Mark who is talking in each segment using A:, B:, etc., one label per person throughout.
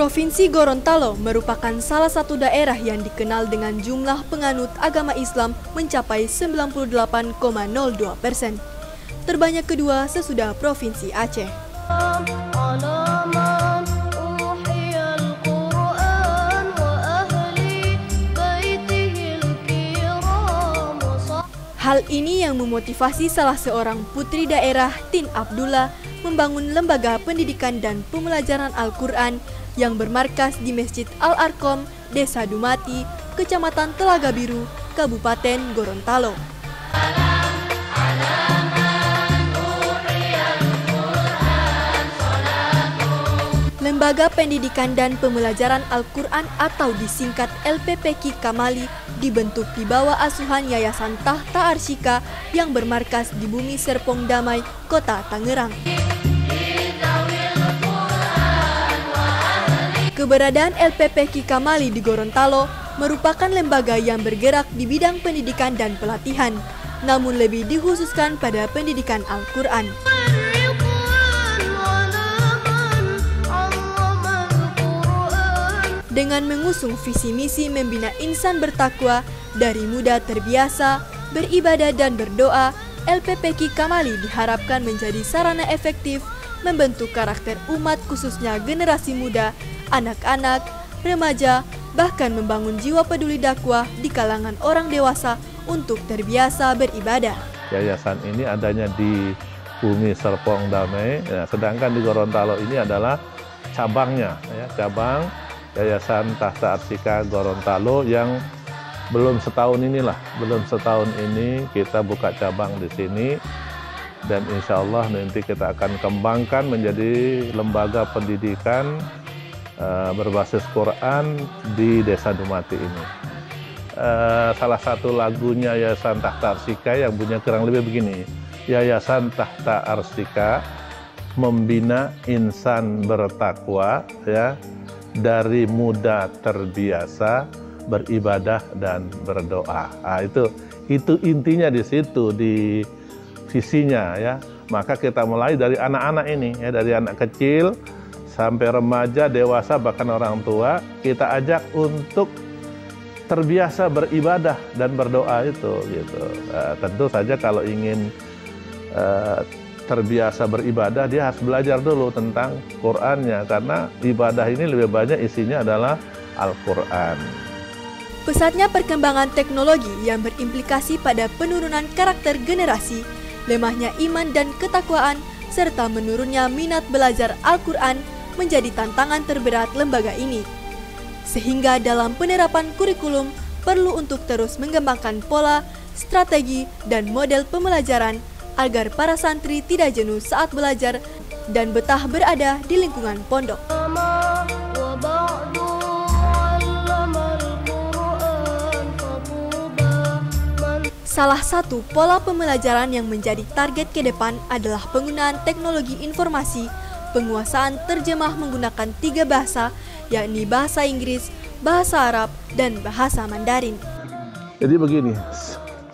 A: Provinsi Gorontalo merupakan salah satu daerah yang dikenal dengan jumlah penganut agama Islam mencapai 98,02%. Terbanyak kedua sesudah Provinsi Aceh. Hal ini yang memotivasi salah seorang putri daerah, Tin Abdullah, membangun lembaga pendidikan dan pembelajaran Al-Quran yang bermarkas di Masjid Al-Arqam, Desa Dumati, Kecamatan Telaga Biru, Kabupaten Gorontalo. Lembaga Pendidikan dan Pembelajaran Al-Quran atau disingkat LPPQ Kamali dibentuk di bawah asuhan Yayasan Tahta Arsika yang bermarkas di Bumi Serpong Damai, Kota Tangerang. Keberadaan LPPQ Kamali di Gorontalo merupakan lembaga yang bergerak di bidang pendidikan dan pelatihan, namun lebih dikhususkan pada pendidikan Al-Quran. Dengan mengusung visi misi membina insan bertakwa dari muda terbiasa, beribadah dan berdoa, LPPQ Kamali diharapkan menjadi sarana efektif membentuk karakter umat khususnya generasi muda, anak-anak, remaja, bahkan membangun jiwa peduli dakwah di kalangan orang dewasa untuk terbiasa beribadah.
B: Yayasan ini adanya di Bumi Serpong Damai, ya, sedangkan di Gorontalo ini adalah cabangnya, ya, cabang Yayasan Tahta Arsika Gorontalo yang belum setahun ini kita buka cabang di sini. Dan insya Allah nanti kita akan kembangkan menjadi lembaga pendidikan berbasis Quran di Desa Dumati ini. Salah satu lagunya Yayasan Tahta Arsika yang punya kurang lebih begini. Yayasan Tahta Arsika membina insan bertakwa, ya, dari muda terbiasa beribadah dan berdoa. Nah, itu intinya di situ, di visinya, ya. Maka kita mulai dari anak-anak ini, ya, dari anak kecil sampai remaja, dewasa, bahkan orang tua, kita ajak untuk terbiasa beribadah dan berdoa itu, gitu. Tentu saja kalau ingin terbiasa beribadah, dia harus belajar dulu tentang Qur'annya, karena ibadah ini lebih banyak isinya adalah Al-Quran.
A: Pesatnya perkembangan teknologi yang berimplikasi pada penurunan karakter generasi, lemahnya iman dan ketakwaan, serta menurunnya minat belajar Al-Quran menjadi tantangan terberat lembaga ini. Sehingga dalam penerapan kurikulum perlu untuk terus mengembangkan pola, strategi, dan model pembelajaran agar para santri tidak jenuh saat belajar dan betah berada di lingkungan pondok. Salah satu pola pembelajaran yang menjadi target ke depan adalah penggunaan teknologi informasi, penguasaan terjemah menggunakan 3 bahasa, yakni bahasa Inggris, bahasa Arab, dan bahasa Mandarin.
B: Jadi begini,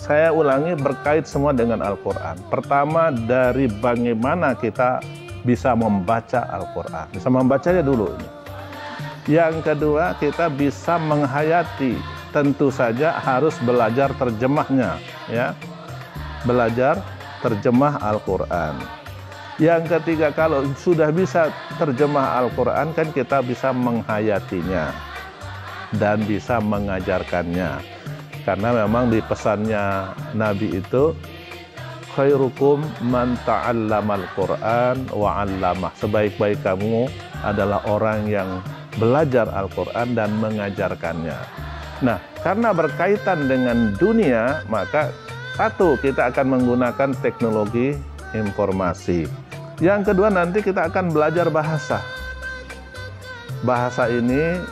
B: saya ulangi berkait semua dengan Al-Quran. Pertama, dari bagaimana kita bisa membaca Al-Quran. Bisa membacanya dulu. Yang kedua, kita bisa menghayati. Tentu saja harus belajar terjemahnya, ya. Belajar terjemah Al-Quran. Yang ketiga, kalau sudah bisa terjemah Al-Quran, kan kita bisa menghayatinya dan bisa mengajarkannya. Karena memang di pesannya Nabi itu, khairukum man ta'allamal Qur'an wa 'allamah. Sebaik-baik kamu adalah orang yang belajar Al-Quran dan mengajarkannya. Nah, karena berkaitan dengan dunia, maka satu, kita akan menggunakan teknologi informasi. Yang kedua, nanti kita akan belajar bahasa. Bahasa ini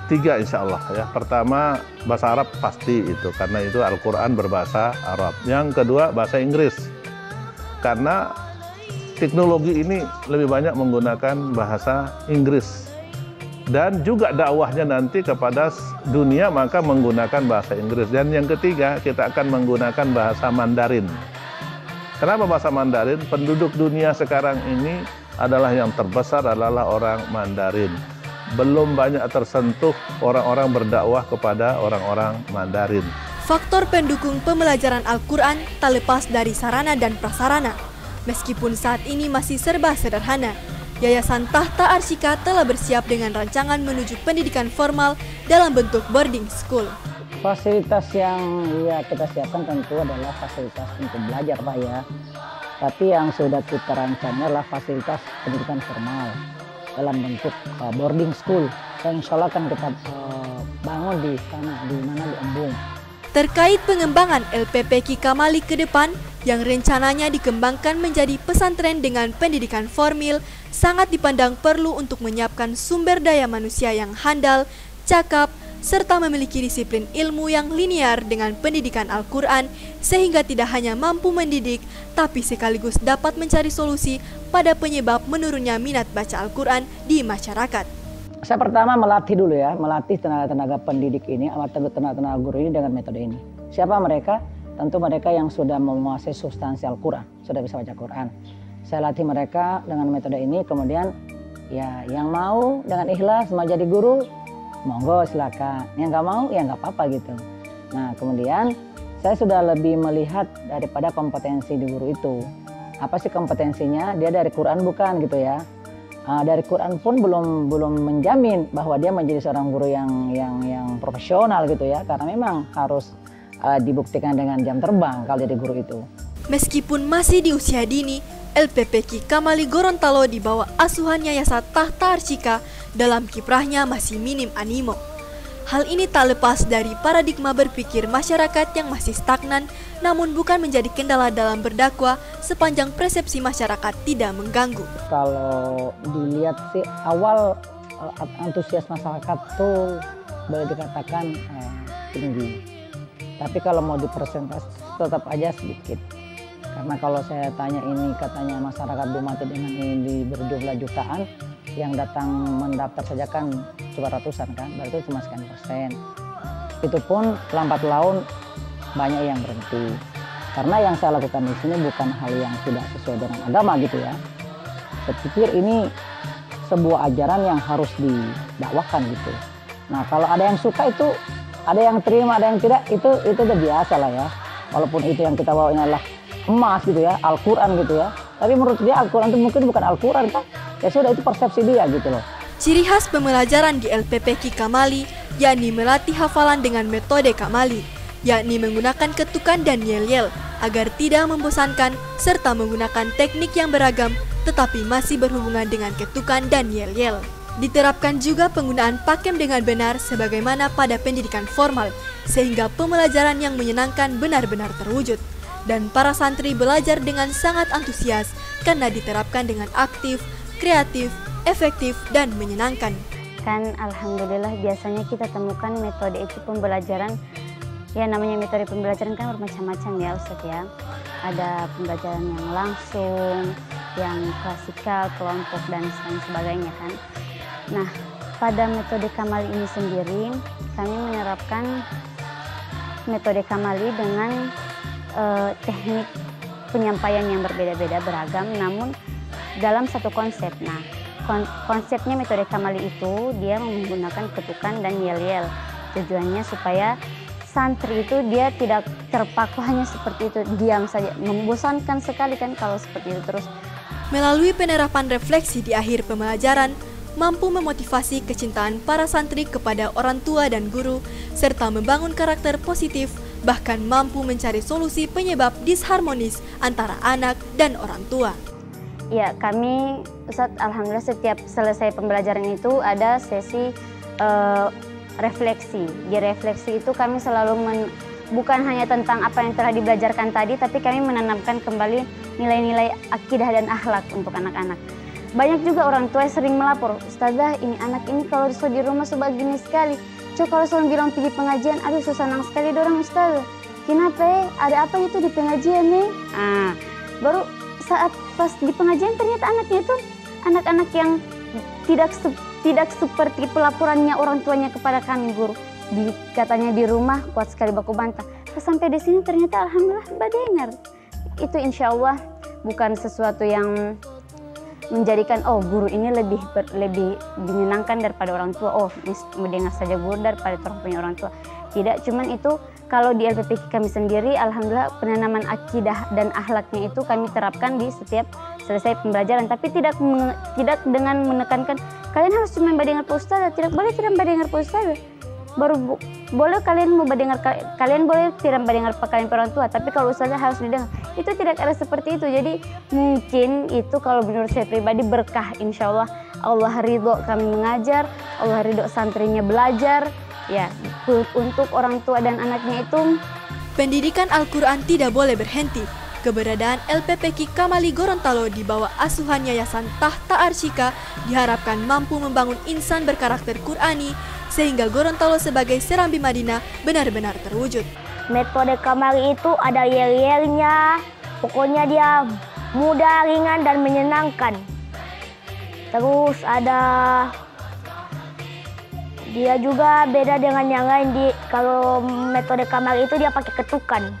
B: 3 insya Allah, ya. Pertama, bahasa Arab pasti itu, karena itu Al-Quran berbahasa Arab. Yang kedua, bahasa Inggris. Karena teknologi ini lebih banyak menggunakan bahasa Inggris. Dan juga dakwahnya nanti kepada dunia, maka menggunakan bahasa Inggris. Dan yang ketiga, kita akan menggunakan bahasa Mandarin. Kenapa bahasa Mandarin? Penduduk dunia sekarang ini adalah yang terbesar adalah orang Mandarin. belum banyak tersentuh orang-orang berdakwah kepada orang-orang Mandarin.
A: Faktor pendukung pembelajaran Al-Quran tak lepas dari sarana dan prasarana. Meskipun saat ini masih serba sederhana, Yayasan Tahta Arsika telah bersiap dengan rancangan menuju pendidikan formal dalam bentuk boarding school.
C: Fasilitas yang kita siapkan tentu adalah fasilitas untuk belajar, Pak, ya. Tapi yang sudah kita rancangnya adalah fasilitas pendidikan formal dalam bentuk boarding school. Dan insya Allah akan kita bangun di sana, di mana, di Embung.
A: Terkait pengembangan LPP Ki Kamali ke depan, yang rencananya dikembangkan menjadi pesantren dengan pendidikan formal, sangat dipandang perlu untuk menyiapkan sumber daya manusia yang handal, cakap, serta memiliki disiplin ilmu yang linear dengan pendidikan Al-Quran, sehingga tidak hanya mampu mendidik, tapi sekaligus dapat mencari solusi pada penyebab menurunnya minat baca Al-Quran di masyarakat.
C: Saya pertama melatih dulu ya, melatih tenaga-tenaga pendidik ini, tenaga-tenaga guru ini dengan metode ini. Siapa mereka? Tentu mereka yang sudah menguasai substansi Al-Quran, sudah bisa baca Quran. Saya latih mereka dengan metode ini, kemudian ya yang mau dengan ikhlas mau jadi guru, monggo silakan. Yang nggak mau ya nggak apa-apa gitu. Nah kemudian saya sudah lebih melihat daripada kompetensi di guru itu. Apa sih kompetensinya? Dia dari Quran bukan gitu ya. Dari Quran pun belum menjamin bahwa dia menjadi seorang guru yang profesional gitu ya. Karena memang harus dibuktikan dengan jam terbang kalau jadi guru itu.
A: Meskipun masih di usia dini, LPP Ki Kamali Gorontalo di bawah asuhan Yayasan Tahta Arsika dalam kiprahnya masih minim animo. Hal ini tak lepas dari paradigma berpikir masyarakat yang masih stagnan, namun bukan menjadi kendala dalam berdakwah sepanjang persepsi masyarakat tidak mengganggu.
C: Kalau dilihat sih awal antusias masyarakat tuh boleh dikatakan tinggi. Tapi kalau mau dipersentase tetap aja sedikit. Karena kalau saya tanya ini katanya masyarakat Dumati dengan ini berjumlah jutaan, yang datang mendaftar saja kan cuma ratusan kan, berarti cuma sekian persen. Itu pun lambat laun banyak yang berhenti. Karena yang saya lakukan di sini bukan hal yang tidak sesuai dengan agama gitu ya. Saya pikir ini sebuah ajaran yang harus didakwakan gitu. Nah kalau ada yang suka itu, ada yang terima, ada yang tidak, itu udah biasa lah ya. Walaupun itu yang kita bawa ini adalah emas gitu ya, Al-Quran gitu ya. Tapi menurut dia Al-Quran itu mungkin bukan Al-Quran kan. Ya sudah, itu persepsi dia gitu loh.
A: Ciri khas pembelajaran di LPP Ki Kamali, yakni melatih hafalan dengan metode Kamali, yakni menggunakan ketukan dan yel-yel, agar tidak membosankan, serta menggunakan teknik yang beragam, tetapi masih berhubungan dengan ketukan dan yel-yel. Diterapkan juga penggunaan pakem dengan benar sebagaimana pada pendidikan formal, sehingga pembelajaran yang menyenangkan benar-benar terwujud. Dan para santri belajar dengan sangat antusias karena diterapkan dengan aktif, kreatif, efektif, dan menyenangkan.
D: Kan alhamdulillah biasanya kita temukan metode itu pembelajaran, ya namanya metode pembelajaran kan bermacam-macam ya Ustadz ya. Ada pembelajaran yang langsung, yang klasikal, kelompok, dan sebagainya kan. Nah, pada metode Kamali ini sendiri, kami menerapkan metode Kamali dengan teknik penyampaian yang berbeda-beda, beragam, namun dalam satu konsep. Nah, konsepnya metode Kamali itu dia menggunakan ketukan dan yel-yel. Tujuannya supaya santri itu dia tidak terpaku hanya seperti itu, diam saja. Membosankan sekali kan kalau seperti itu terus.
A: Melalui penerapan refleksi di akhir pembelajaran, mampu memotivasi kecintaan para santri kepada orang tua dan guru, serta membangun karakter positif, bahkan mampu mencari solusi penyebab disharmonis antara anak dan orang tua.
D: Ya, kami Ustadz alhamdulillah setiap selesai pembelajaran itu ada sesi refleksi. Di refleksi itu kami selalu bukan hanya tentang apa yang telah dibelajarkan tadi, tapi kami menanamkan kembali nilai-nilai akidah dan akhlak untuk anak-anak. Banyak juga orang tua yang sering melapor, Ustazah ini anak ini kalau di rumah suka gini sekali. Coba kalau selalu bilang pergi pengajian, aduh susah senang sekali dorang Ustazah. Kenapa ya? Ada apa itu di pengajian nih? Baru saat pas di pengajian ternyata anaknya itu anak-anak yang tidak seperti pelaporannya orang tuanya kepada kami guru. Katanya di rumah kuat sekali baku bantah. Sampai di sini ternyata alhamdulillah Mbak dengar. Itu insya Allah bukan sesuatu yang menjadikan guru ini lebih menyenangkan daripada orang tua. Mendengar saja guru daripada orang punya orang tua. Tidak, cuman itu kalau di LPPK kami sendiri, alhamdulillah penanaman akidah dan akhlaknya itu kami terapkan di setiap selesai pembelajaran. Tapi tidak dengan menekankan kalian harus cuma mendengar Pak Ustaz, tidak boleh tidak mendengar Pak Ustaz. Baru boleh kalian mau mendengar, kalian boleh tidak mendengar kalian orang tua, tapi kalau Ustaznya harus didengar. Itu tidak ada seperti itu. Jadi mungkin itu kalau menurut saya pribadi berkah, insya Allah. Allah ridho kami mengajar, Allah ridho santrinya belajar. Ya, untuk orang tua dan anaknya itu.
A: Pendidikan Al-Quran tidak boleh berhenti. Keberadaan LPPK Kamali Gorontalo di bawah asuhan Yayasan Tahta Arsika diharapkan mampu membangun insan berkarakter Qurani sehingga Gorontalo sebagai Serambi Madinah benar-benar terwujud.
E: Metode Kamali itu ada yel-yelnya, pokoknya dia mudah, ringan, dan menyenangkan. Terus dia juga beda dengan yang lain. Kalau metode Kamali itu dia pakai ketukan.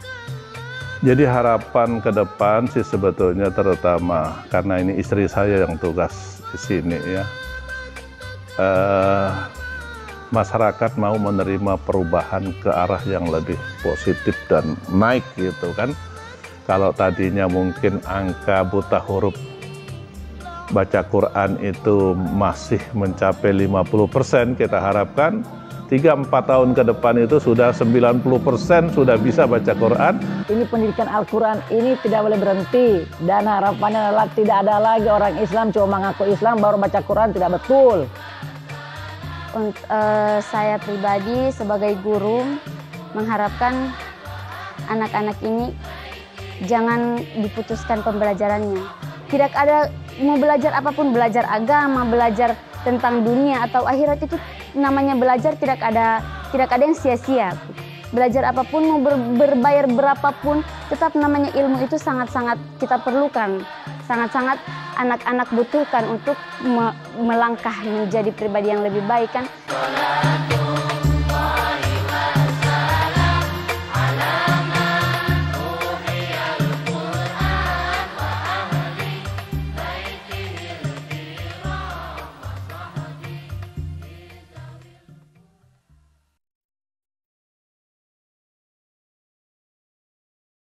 B: Jadi harapan ke depan sih sebetulnya terutama karena ini istri saya yang tugas di sini ya. Masyarakat mau menerima perubahan ke arah yang lebih positif dan naik gitu kan. Kalau tadinya mungkin angka buta huruf baca Quran itu masih mencapai 50%, kita harapkan 3-4 tahun ke depan itu sudah 90% sudah bisa baca Quran.
C: Ini pendidikan Al-Quran ini tidak boleh berhenti. Dan harapannya adalah tidak ada lagi orang Islam cuma mengaku Islam baru baca Quran, tidak betul.
D: Saya pribadi sebagai guru mengharapkan anak-anak ini jangan diputuskan pembelajarannya. Tidak ada, mau belajar apapun, belajar agama, belajar tentang dunia atau akhirat, itu namanya belajar, tidak ada yang sia-sia. Belajar apapun, mau berbayar berapapun, tetap namanya ilmu itu sangat-sangat kita perlukan, sangat-sangat anak-anak butuhkan untuk melangkah menjadi pribadi yang lebih baik kan.